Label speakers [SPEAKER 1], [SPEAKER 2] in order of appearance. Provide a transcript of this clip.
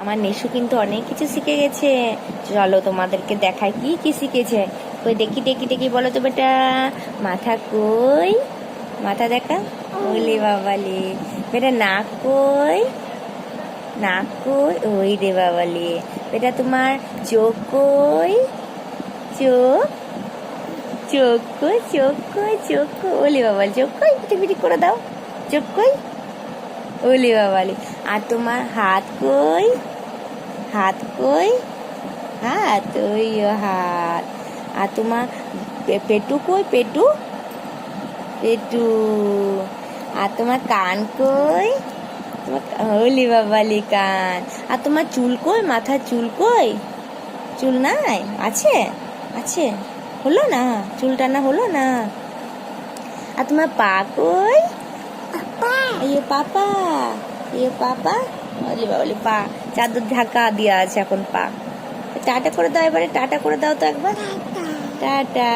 [SPEAKER 1] আমার নেশু কিন্তু অনেক কিছু শিখে গেছে। চলো তোমাদেরকে দেখাই কি কি শিখেছে। কই দেখি দেখি দেখি, বলো তো বেটা। মাথা কই? মাথা দেখা। ওলে বাবালে। বেটা নাক কই? নাক কই? ওই রে বাবালে। বেটা তোমার চোখ কই? চোখ। চোখ কই? চোখ কই? চোখ কই? ওলে বাবালে, চোখ কই? পিটি পিটি করে দাও। চোখ কই? ওলে বাবালে। আর তোমার হাত কই? হাত কই? হাত, ওই হাত। আর তোমার পেটু কই? পেটু। পেটু। আর তোমার কান কই? তোমার হলি বাবালি কান। আর তোমার চুল কই? মাথার চুল কই? চুল নাই? আছে? আছে? হলো না? চুল টানা হলো না? আর তোমার পা কই? ইয়ে পাপা। ইয়ে পাপা। হলি বাবালি পা চাদর ঢাকা দিয়া আছে এখন পা। টাটা করে দাও এবারে, টাটা করে দাও তো একবার। টাটা।